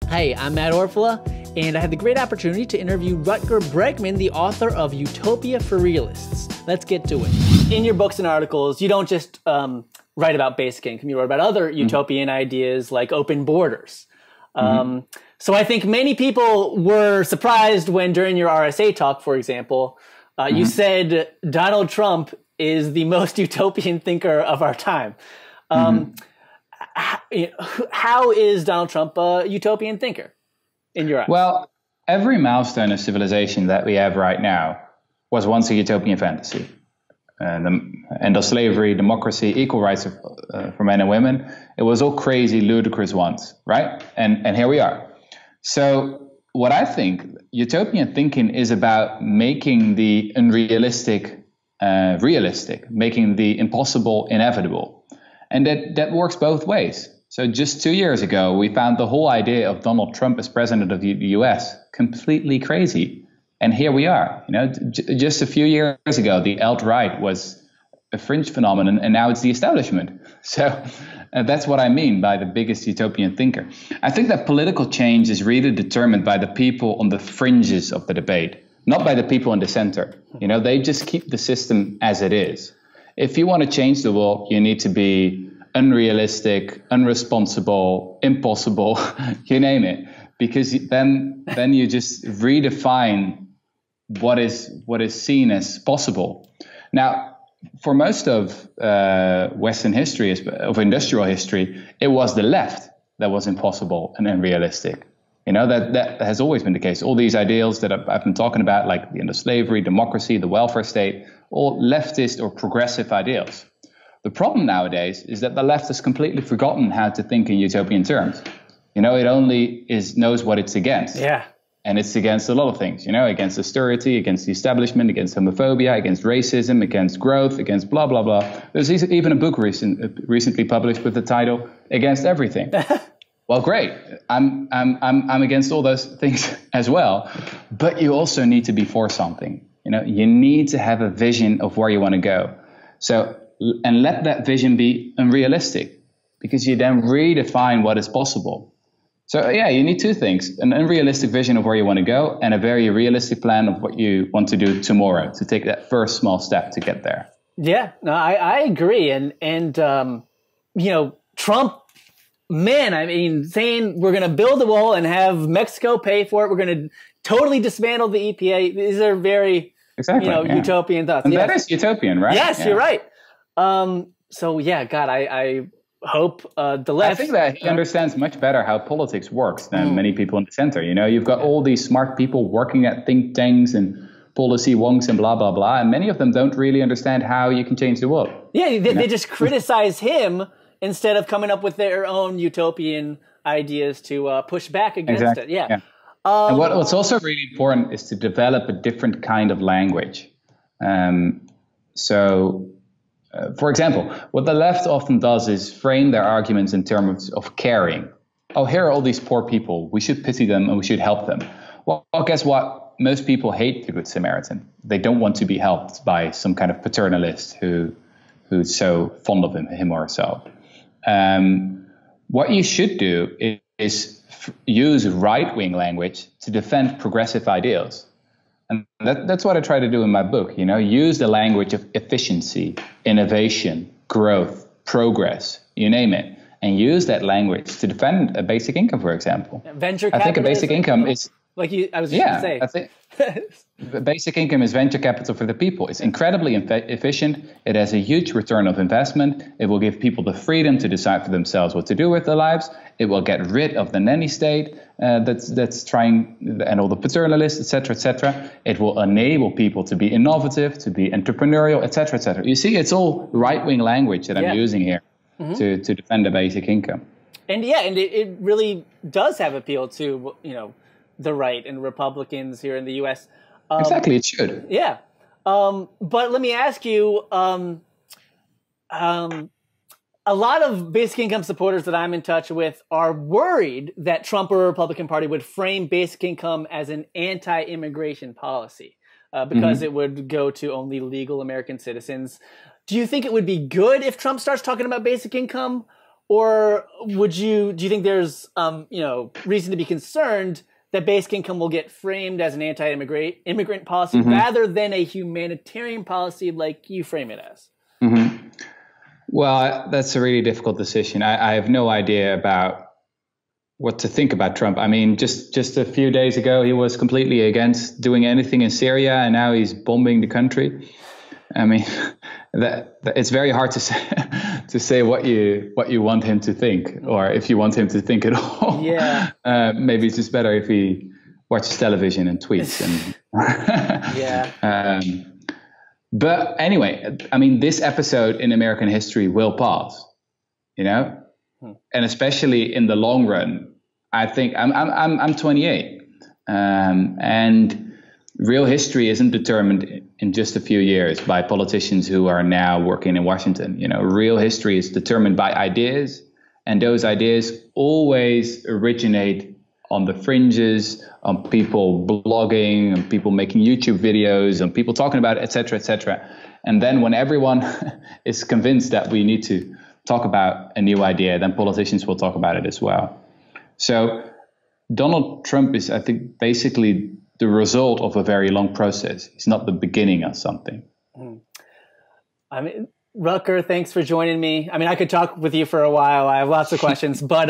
Hey, I'm Matt Orfalea, and I had the great opportunity to interview Rutger Bregman, the author of Utopia for Realists. Let's get to it. In your books and articles, you don't just write about basic income. You write about other utopian ideas like open borders. So I think many people were surprised when during your RSA talk, for example, you said Donald Trump is the most utopian thinker of our time. How is Donald Trump a utopian thinker in your eyes? Well, every milestone of civilization that we have right now was once a utopian fantasy. The end of slavery, democracy, equal rights for men and women. It was all crazy, ludicrous once, right? And here we are. So what I think, utopian thinking is about making the unrealistic realistic, making the impossible inevitable. And that works both ways. So just 2 years ago, we found the whole idea of Donald Trump as president of the US completely crazy. And here we are. You know, just a few years ago, the alt-right was a fringe phenomenon, and now it's the establishment. So that's what I mean by the biggest utopian thinker. I think that political change is really determined by the people on the fringes of the debate, not by the people in the center. You know, they just keep the system as it is. If you want to change the world, you need to be unrealistic, unresponsible, impossible, you name it, because then you just redefine what is seen as possible. Now, for most of Western history, of industrial history, it was the left that was impossible and unrealistic. You know, that has always been the case. All these ideals that I've been talking about, like the end of slavery, democracy, the welfare state, all leftist or progressive ideals. The problem nowadays is that the left has completely forgotten how to think in utopian terms. You know, it only knows what it's against. Yeah. And it's against a lot of things, you know, against austerity, against the establishment, against homophobia, against racism, against growth, against blah, blah, blah. There's even a book recently published with the title, Against Everything. Well, great. I'm against all those things as well. But you also need to be for something. You know, you need to have a vision of where you want to go. So, and let that vision be unrealistic, because you then redefine what is possible. So, yeah, you need two things: an unrealistic vision of where you want to go, and a very realistic plan of what you want to do tomorrow to take that first small step to get there. Yeah, no, I agree. And you know, Trump, man, I mean, saying we're going to build a wall and have Mexico pay for it, we're going to totally dismantle the EPA. These are very, utopian thoughts. And that is utopian, right? Yes, you're right. So, yeah, God, I hope the left... I think that he understands much better how politics works than many people in the center. You know, you've got all these smart people working at think tanks and policy wonks and blah, blah, blah, and many of them don't really understand how you can change the world. Yeah, they just criticize him instead of coming up with their own utopian ideas to push back against it. Yeah. And what's also really important is to develop a different kind of language. For example, what the left often does is frame their arguments in terms of caring. Oh, here are all these poor people. We should pity them and we should help them. Well, guess what? Most people hate the Good Samaritan. They don't want to be helped by some kind of paternalist who's so fond of him or herself. What you should do is use right-wing language to defend progressive ideals. And that's what I try to do in my book. You know, use the language of efficiency, innovation, growth, progress, you name it, and use that language to defend a basic income, for example. Venture capital. I think a basic income is... I was just going to say. I think the basic income is venture capital for the people. It's incredibly efficient. It has a huge return of investment. It will give people the freedom to decide for themselves what to do with their lives. It will get rid of the nanny state that's trying, and all the paternalists, etc., etc. It will enable people to be innovative, to be entrepreneurial, etc., etc. You see, it's all right-wing language that I'm using here to defend the basic income. And it really does have appeal to, the right and Republicans here in the U.S. Exactly, it should. Yeah. But let me ask you, a lot of basic income supporters that I'm in touch with are worried that Trump or the Republican Party would frame basic income as an anti-immigration policy because it would go to only legal American citizens. Do you think it would be good if Trump starts talking about basic income? Or do you think there's, reason to be concerned that basic income will get framed as an anti-immigrant policy rather than a humanitarian policy like you frame it as? Well, that's a really difficult decision. I have no idea about what to think about Trump. I mean, just a few days ago, he was completely against doing anything in Syria, and now he's bombing the country. I mean, that it's very hard to say what you want him to think, or if you want him to think at all. Yeah. Maybe it's just better if he watches television and tweets. Yeah. But anyway, I mean, this episode in American history will pass, and especially in the long run. I think I'm 28, and real history isn't determined in just a few years by politicians who are now working in Washington. Real history is determined by ideas, and those ideas always originate on the fringes, on people blogging, on people making YouTube videos, on people talking about it, et cetera, et cetera. And then when everyone is convinced that we need to talk about a new idea, then politicians will talk about it as well. So Donald Trump is, I think, basically the result of a very long process. It's not the beginning of something. I mean, Rutger, thanks for joining me. I mean, I could talk with you for a while. I have lots of questions, but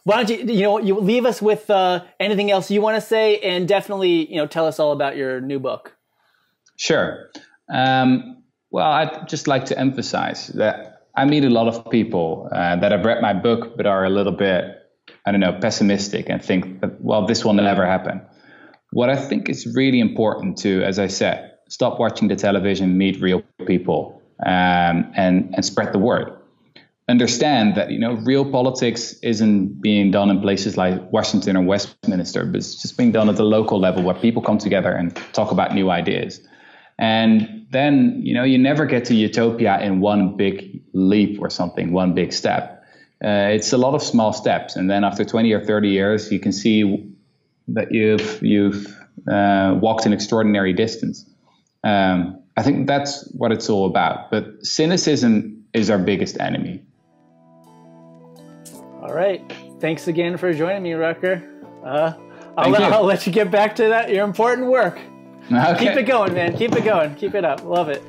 why don't you leave us with anything else you want to say, and definitely, tell us all about your new book. Sure. Well, I'd just like to emphasize that I meet a lot of people that have read my book, but are a little bit, pessimistic and think that, well, this will never happen. What I think is really important to, as I said, stop watching the television, meet real people, and spread the word. Understand that, real politics isn't being done in places like Washington or Westminster, but it's just being done at the local level where people come together and talk about new ideas. And then, you never get to utopia in one big leap or something, one big step. It's a lot of small steps. And then after 20 or 30 years, you can see that you've walked an extraordinary distance. I think that's what it's all about. But cynicism is our biggest enemy. All right. Thanks again for joining me, Rutger. I'll let you get back to that, your important work. Okay. Keep it going, man. Keep it going. Keep it up. Love it.